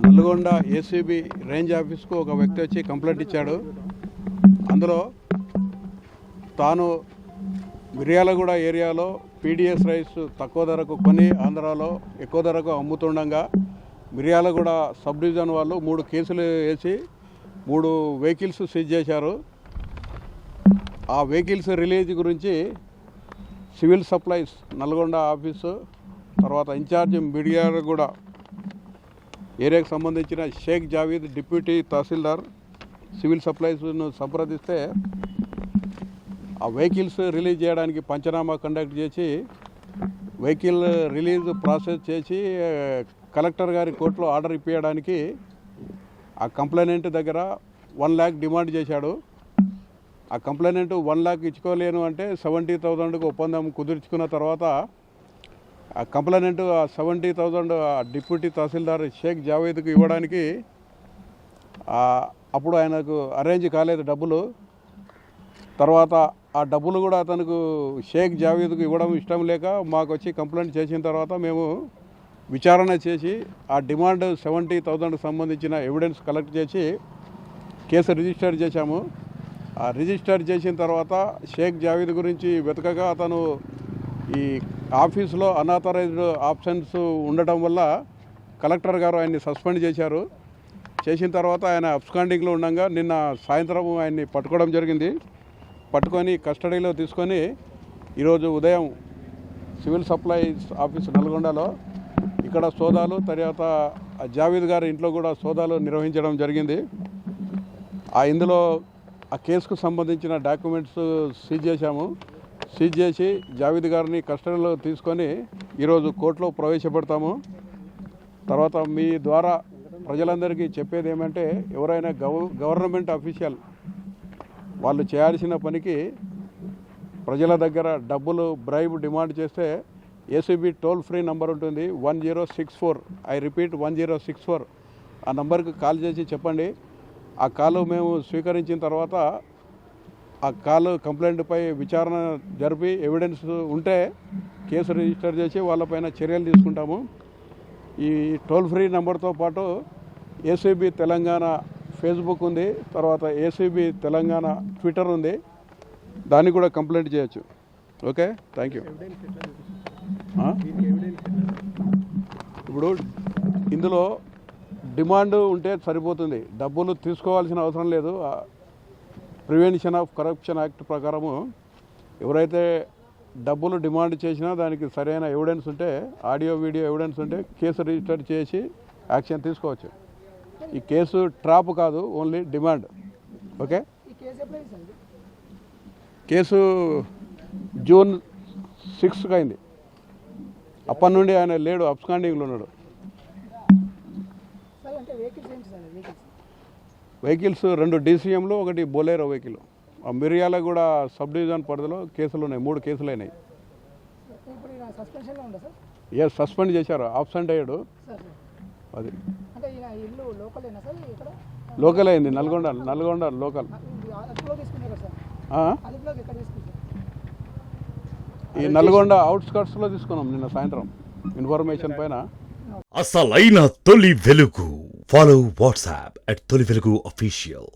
Nalgonda ACB range ఆఫీస్కు ఒక వ్యక్తి వచ్చి కంప్లైంట్ ఇచ్చాడు. అందులో తాను మిర్యాలగూడ ఏరియాలో పీడిఎస్ రైస్ తక్కువ ధరకు కొని ఆంధ్రాలో ఎక్కువ ధరకు అమ్ముతుండగా మిర్యాలగూడ సబ్ డివిజన్ వాళ్ళు 3 కేసులు వేసి 3 వెహికల్స్ సీజ్ చేశారు. ఆ వెహికల్స్ రిలీజ్ గురించి సివిల్ సప్లైస్ నల్గొండ ఆఫీసు, తర్వాత ఇన్ఛార్జ్ మిర్యాలగూడ ఏరియాకు సంబంధించిన షేక్ జావీద్ డిప్యూటీ తహసీల్దార్ సివిల్ సప్లైస్ను సంప్రదిస్తే ఆ వెహికల్స్ రిలీజ్ చేయడానికి పంచనామా కండక్ట్ చేసి వెహికల్ రిలీజ్ ప్రాసెస్ చేసి కలెక్టర్ గారి కోర్టులో ఆర్డర్ ఇప్పించడానికి ఆ కంప్లైనెంట్ దగ్గర 1 lakh డిమాండ్ చేశాడు. ఆ కంప్లైనెంట్ 1 lakh ఇచ్చుకోలేను అంటే 70,000కు ఒప్పందం కుదుర్చుకున్న తర్వాత ఆ కంప్లైనెంట్ 70,000 డిప్యూటీ తహసీల్దార్ షేక్ జావేద్కు ఇవ్వడానికి అప్పుడు ఆయనకు అరేంజ్ కాలేదు డబ్బులు. తర్వాత ఆ డబ్బులు కూడా అతనికి షేక్ జావేద్కు ఇవ్వడం ఇష్టం లేక మాకు వచ్చి కంప్లైంట్ చేసిన తర్వాత మేము విచారణ చేసి ఆ డిమాండ్ 70,000కు సంబంధించిన ఎవిడెన్స్ కలెక్ట్ చేసి కేసు రిజిస్టర్ చేశాము. ఆ రిజిస్టర్ చేసిన తర్వాత షేక్ జావేద్ గురించి వెతకగా అతను ఈ ఆఫీసులో అనాథరైజ్డ్ ఆప్షన్స్ ఉండటం వల్ల కలెక్టర్ గారు ఆయన్ని సస్పెండ్ చేశారు. చేసిన తర్వాత ఆయన అబ్స్కాండింగ్లో ఉండగా నిన్న సాయంత్రం ఆయన్ని పట్టుకోవడం జరిగింది. పట్టుకొని కస్టడీలో తీసుకొని ఈరోజు ఉదయం సివిల్ సప్లైస్ ఆఫీస్ నల్గొండలో ఇక్కడ సోదాలు, తర్వాత జావేద్ గారి ఇంట్లో కూడా సోదాలు నిర్వహించడం జరిగింది. ఇందులో ఆ కేసుకు సంబంధించిన డాక్యుమెంట్స్ సీజ్ చేశాము. సీజ్ చేసి జావేద్ గారిని కస్టడీలో తీసుకొని ఈరోజు కోర్టులో ప్రవేశపెడతాము. తర్వాత మీ ద్వారా ప్రజలందరికీ చెప్పేది ఏమంటే, ఎవరైనా గవర్నమెంట్ అఫీషియల్ వాళ్ళు చేయాల్సిన పనికి ప్రజల దగ్గర డబ్బులు బ్రైబ్ డిమాండ్ చేస్తే ఏసీబీ టోల్ ఫ్రీ నంబర్ ఉంటుంది 1064. I repeat 1064. ఆ నంబర్కి కాల్ చేసి చెప్పండి. ఆ కాలు మేము స్వీకరించిన తర్వాత ఆ కాలు కంప్లైంట్పై విచారణ జరిపి ఎవిడెన్స్ ఉంటే కేసు రిజిస్టర్ చేసి వాళ్ళపైన చర్యలు తీసుకుంటాము. ఈ టోల్ ఫ్రీ నెంబర్తో పాటు ఏసీబీ తెలంగాణ ఫేస్బుక్ ఉంది, తర్వాత ఏసీబీ తెలంగాణ ట్విట్టర్ ఉంది, దానికి కూడా కంప్లైంట్ చేయొచ్చు. Okay, thank you. ఇప్పుడు ఇందులో డిమాండ్ ఉంటే సరిపోతుంది, డబ్బులు తీసుకోవాల్సిన అవసరం లేదు. ప్రివెన్షన్ ఆఫ్ కరప్షన్ యాక్ట్ ప్రకారము ఎవరైతే డబ్బులు డిమాండ్ చేసినా దానికి సరైన ఎవిడెన్స్ ఉంటే, ఆడియో వీడియో ఎవిడెన్స్ ఉంటే కేసు రిజిస్టర్ చేసి యాక్షన్ తీసుకోవచ్చు. ఈ కేసు ట్రాప్ కాదు, only demand. Okay, case June 6కి అయింది. అప్పటి నుండి ఆయన లేడు, అబ్స్కాండింగ్లో ఉన్నాడు. Vehicles 2 DCMలు, 1 Bolero vehicle. ఆ మిర్యాలగూడ సబ్ డివిజన్ పరిధిలో కేసులు ఉన్నాయి, 3 కేసులు అయినాయి. ఎస్, సస్పెండ్ చేశారు, ఆబ్సెంట్ అయ్యాడు. అది లోకల్ అయింది, నల్గొండ లోకల్. ఈ నల్గొండ అవుట్స్కర్ట్స్లో తీసుకున్నాం నిన్న సాయంత్రం ఇన్ఫర్మేషన్ పైన. అసలైన తొలి వెలుగు. ఫాలో వాట్సాప్ @తొలి వెలుగు official.